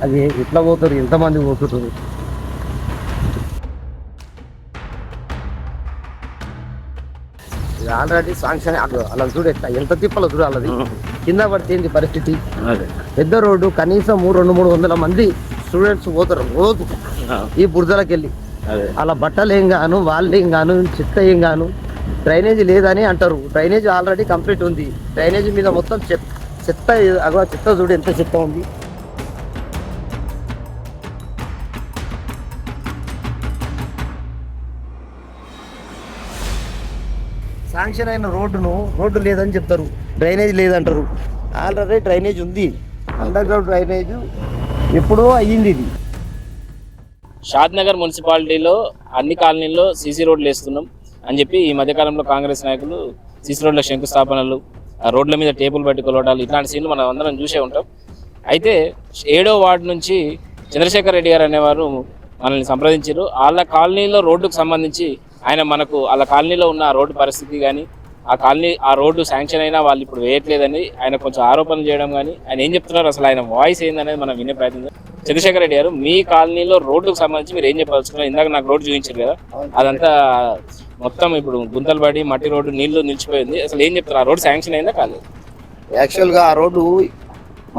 అది ఎట్లా పోతారు, ఎంతమంది పోతున్నారు? ఆల్రెడీ సాంక్షన్ అలా చూడు, ఎంత తిప్పలో చూడు వాళ్ళది. కింద పడితే ఏంటి పరిస్థితి? పెద్ద రోడ్డు, కనీసం 200-300 మంది స్టూడెంట్స్ పోతారు రోజు ఈ బురదలకు వెళ్ళి. అలా బట్టలు ఏం గాను, వాళ్ళు ఏం గాను, చెత్త ఏం గాను, డ్రైనేజీ లేదని అంటారు. డ్రైనేజీ ఆల్రెడీ కంప్లీట్ ఉంది. డ్రైనేజీ మీద మొత్తం చెత్త, అగో చెత్త చూడు ఎంత చెత్త ఉంది. శాంక్షన్ అయిన రోడ్డు లేదని చెప్తారు, డ్రైనేజ్ లేదంటారు. ఆల్రెడీ డ్రైనేజ్ ఉంది, అండర్ గ్రౌండ్ డ్రైనేజ్ ఎప్పుడో అయ్యింది. ఇది షాద్ నగర్ మున్సిపాలిటీలో అన్ని కాలనీల్లో సీసీ రోడ్లు వేస్తున్నాం అని చెప్పి ఈ మధ్యకాలంలో కాంగ్రెస్ నాయకులు సీసీ రోడ్ల శంకుస్థాపనలు, రోడ్ల మీద టేబుల్ పట్టి కొలవడాలు, ఇట్లాంటి సీన్లు మనం అందరం చూసే ఉంటాం. అయితే 7వ వార్డు నుంచి చంద్రశేఖర్ రెడ్డి గారు అనేవారు మనల్ని సంప్రదించారు. వాళ్ళ కాలనీలో రోడ్డుకు సంబంధించి ఆయన మనకు వాళ్ళ కాలనీలో ఉన్న రోడ్డు పరిస్థితి కానీ, ఆ రోడ్డు శాంక్షన్ అయినా వాళ్ళు ఇప్పుడు వేయట్లేదని ఆయన కొంచెం ఆరోపణలు చేయడం కానీ, ఆయన ఏం చెప్తున్నారు, అసలు ఆయన వాయిస్ ఏందనేది మనం వినే ప్రయత్నం. చంద్రశేఖర్ రెడ్డి గారు, మీ కాలనీలో రోడ్డుకు సంబంధించి మీరు ఏం చెప్పాల్సుకున్నారు? ఇందాక నాకు రోడ్డు చూపించారు కదా, అదంతా మొత్తం ఇప్పుడు గుంతలు పడి మట్టి రోడ్డు, నీళ్లు నిలిచిపోయింది. అసలు ఏం చెప్తారు, ఆ రోడ్డు శాంక్షన్ అయిందా కాలేదు? యాక్చువల్గా ఆ రోడ్డు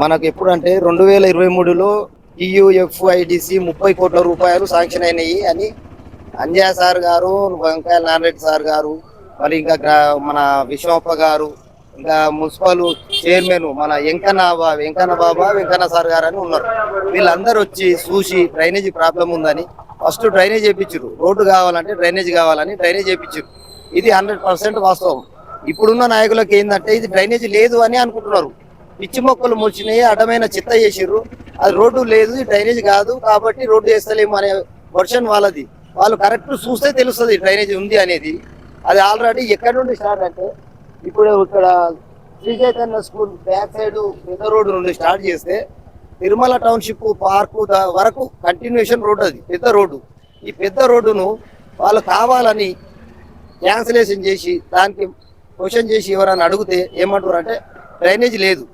మనకు ఎప్పుడంటే 2023లో టీయూఎఫ్ఐడిసి 30 కోట్ల రూపాయలు శాంక్షన్ అయినాయి అని అంజయ్య సార్ గారు, వెంకయ్య నారాయణ సార్ గారు, మరి ఇంకా మన విశ్వప్ప గారు, ఇంకా మున్సిపల్ చైర్మన్ మన వెంకన్న సార్ గారు అని ఉన్నారు. వీళ్ళందరూ వచ్చి చూసి డ్రైనేజీ ప్రాబ్లం ఉందని ఫస్ట్ డ్రైనేజ్ చేయించారు. రోడ్డు కావాలంటే డ్రైనేజ్ కావాలని డ్రైనేజ్ చేయించారు. ఇది 100% వాస్తవం. ఇప్పుడున్న నాయకులకు ఏంటంటే ఇది డ్రైనేజ్ లేదు అని అనుకుంటున్నారు. పిచ్చి మొక్కలు మొలిచినాయి, అడ్డమైన చెత్త చేసిర్రు. అది రోడ్డు లేదు, డ్రైనేజ్ కాదు కాబట్టి రోడ్డు వేస్తలేము అనే వర్షన్ వాళ్ళది. వాళ్ళు కరెక్ట్ చూస్తే తెలుస్తుంది డ్రైనేజ్ ఉంది అనేది. అది ఆల్రెడీ ఎక్కడి నుండి స్టార్ట్ అంటే ఇప్పుడు ఇక్కడ Sri Chaitanya school back side పెద్ద రోడ్డు నుండి స్టార్ట్ చేస్తే తిరుమల టౌన్షిప్ పార్కు వరకు కంటిన్యూషన్ రోడ్డు, అది పెద్ద రోడ్డు. ఈ పెద్ద రోడ్డును వాళ్ళు కావాలని క్యాన్సిలేషన్ చేసి దానికి క్వశ్చన్ చేసి ఎవరైనా అడిగితే ఏమంటారు అంటే డ్రైనేజ్ లేదు,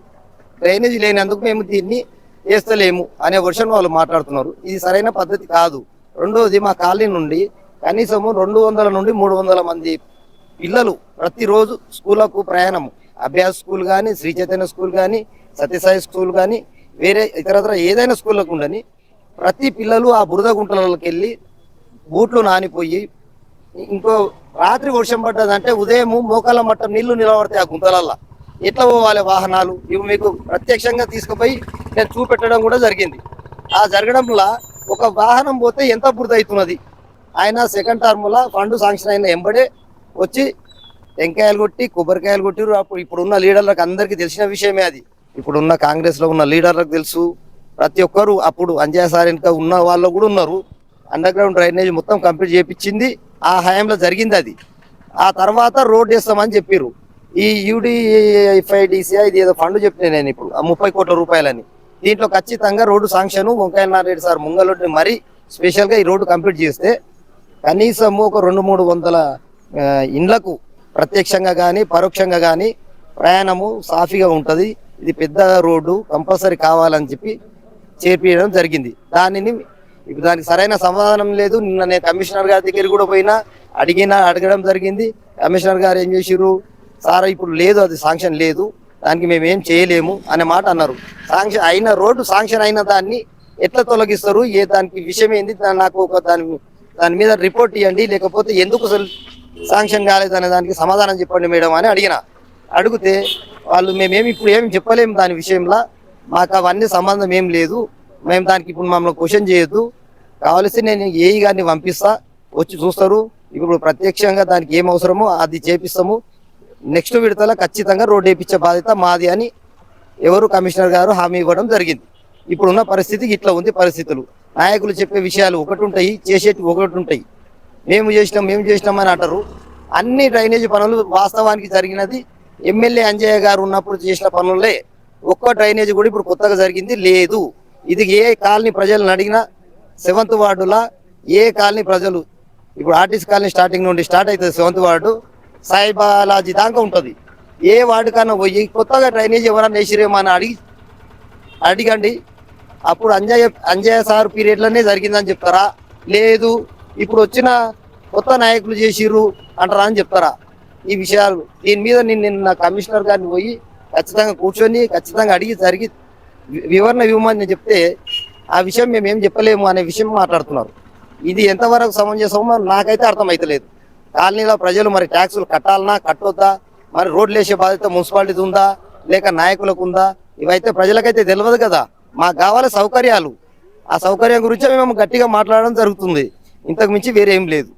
డ్రైనేజ్ లేనందుకు మేము దీన్ని వేస్తలేము అనే వర్షన్ వాళ్ళు మాట్లాడుతున్నారు. ఇది సరైన పద్ధతి కాదు. రెండోది, మా కాలనీ నుండి కనీసము 200 నుండి 300 మంది పిల్లలు ప్రతిరోజు స్కూళ్ళకు ప్రయాణము. అభ్యాస్ స్కూల్ కానీ, శ్రీ చైతన్య స్కూల్ కానీ, సత్యసాయి స్కూల్ కానీ, వేరే ఇతరత్ర ఏదైనా స్కూళ్ళకు ఉండని ప్రతి పిల్లలు ఆ బురద గుంటలకి వెళ్ళి బూట్లు నానిపోయి, ఇంకో రాత్రి వర్షం పడ్డదంటే ఉదయం మోకాళ్ళ మట్టం నీళ్లు నిలబడతాయి ఆ గుంతలల్లో. ఎట్లా పోవాలి వాహనాలు? ఇవి మీకు ప్రత్యక్షంగా తీసుకుపోయి నేను చూపెట్టడం కూడా జరిగింది. ఆ జరగడంలో ఒక వాహనం పోతే ఎంత బురద అవుతున్నది. ఆయన సెకండ్ టర్మ్లో ఫండ్ శాంక్షన్ అయిన ఎంబడే వచ్చి టెంకాయలు కొట్టి కొబ్బరికాయలు కొట్టిరు. అప్పుడు ఇప్పుడున్న లీడర్లకు అందరికీ తెలిసిన విషయమే అది. ఇప్పుడున్న కాంగ్రెస్లో ఉన్న లీడర్లకు తెలుసు. ప్రతి ఒక్కరు అప్పుడు అంజయ్య సార్ వెనుక ఉన్న వాళ్ళు కూడా ఉన్నారు. అండర్ గ్రౌండ్ డ్రైనేజ్ మొత్తం కంప్లీట్ చేయించింది ఆ హయాంలో జరిగింది అది. ఆ తర్వాత రోడ్ వేస్తామని చెప్పారు. ఈ యూడిఎఫ్ఐడిసి ఇది ఏదో ఫండ్ చెప్పిన నేను ఇప్పుడు 30 కోట్ల రూపాయలని. దీంట్లో ఖచ్చితంగా road sanction Venkaiah Narayana sir ముంగలొడ్డి మరీ స్పెషల్గా ఈ రోడ్డు కంప్లీట్ చేస్తే కనీసము ఒక 200-300 ఇండ్లకు ప్రత్యక్షంగా కానీ పరోక్షంగా కానీ ప్రయాణము సాఫీగా ఉంటుంది. ఇది పెద్ద రోడ్డు కంపల్సరీ కావాలని చెప్పి చేర్పించడం జరిగింది. దానికి సరైన సమాధానం లేదు. నిన్న నేను కమిషనర్ గారి దగ్గర కూడా పోయినా అడగడం జరిగింది. కమిషనర్ గారు ఏం చేసిర్రు, సార్ ఇప్పుడు లేదు, అది శాంక్షన్ లేదు, దానికి మేము ఏం చేయలేము అనే మాట అన్నారు. శాంక్షన్ అయిన రోడ్డు శాంక్షన్ అయిన దాన్ని ఎట్లా తొలగిస్తారు, దానికి విషయం ఏంది, నాకు ఒక దాని మీద రిపోర్ట్ ఇవ్వండి, లేకపోతే ఎందుకు శాంక్షన్ కాలేదనే దానికి సమాధానం చెప్పండి మేడం అని అడిగితే వాళ్ళు మేమేమి ఇప్పుడు ఏమి చెప్పలేము దాని విషయంలో, మాకు అవన్నీ సంబంధం ఏం లేదు, మేము దానికి ఇప్పుడు మమ్మల్ని క్వశ్చన్ చేయొద్దు, కావలసి నేను ఏఈ గారిని పంపిస్తా, వచ్చి చూస్తారు, ఇప్పుడు ప్రత్యక్షంగా దానికి ఏం అవసరమో అది చేపిస్తాము, నెక్స్ట్ విడతల ఖచ్చితంగా రోడ్డు వేయించే బాధ్యత మాది అని కమిషనర్ గారు హామీ ఇవ్వడం జరిగింది. ఇప్పుడున్న పరిస్థితి ఇట్లా ఉంది. పరిస్థితులు నాయకులు చెప్పే విషయాలు ఒకటి ఉంటాయి, చేసేటివి ఒకటి ఉంటాయి. మేము చేసినాం అని అంటారు. అన్ని డ్రైనేజీ పనులు వాస్తవానికి జరిగినది ఎమ్మెల్యే అంజయ్య గారు ఉన్నప్పుడు చేసిన పనులే. ఒక్క డ్రైనేజీ కూడా ఇప్పుడు కొత్తగా జరిగింది లేదు. ఇది ఏ కాలనీ ప్రజలను అడిగినా 7th వార్డులా ఏ కాలనీ ప్రజలు, ఇప్పుడు ఆర్టీసీ కాలనీ స్టార్టింగ్ నుండి స్టార్ట్ అవుతుంది 7th వార్డు సాయిబాలాజీ దాకా ఉంటుంది. ఏ వార్డు కన్నా పోయి కొత్తగా డ్రైనేజ్ ఎవరన్నా వేసిరేమో అని అడగండి. అప్పుడు అంజయ్య సార్ పీరియడ్లోనే జరిగిందని చెప్తారా, లేదు ఇప్పుడు వచ్చిన కొత్త నాయకులు చేసిర్రు అంటారా అని చెప్తారా? ఈ విషయాలు దీని మీద నేను నిన్న కమిషనర్ గారిని పోయి ఖచ్చితంగా కూర్చొని ఖచ్చితంగా అడిగి జరిగి వివరణ ఇవ్వమని చెప్తే ఆ విషయం మేము ఏం చెప్పలేము అనే విషయం మాట్లాడుతున్నారు. ఇది ఎంతవరకు సమంజసమో నాకైతే అర్థమైతలేదు. కాలనీలో ప్రజలు మరి ట్యాక్సులు కట్టాలన్నా కట్టొద్దా, మరి రోడ్లు వేసే బాధ్యత మున్సిపాలిటీ ఉందా లేక నాయకులకు ఉందా, ఇవైతే ప్రజలకైతే తెలియదు కదా. మాకు కావాలి సౌకర్యాలు, ఆ సౌకర్యం గురించి మేము గట్టిగా మాట్లాడడం జరుగుతుంది. ఇంతకు మించి వేరేం లేదు.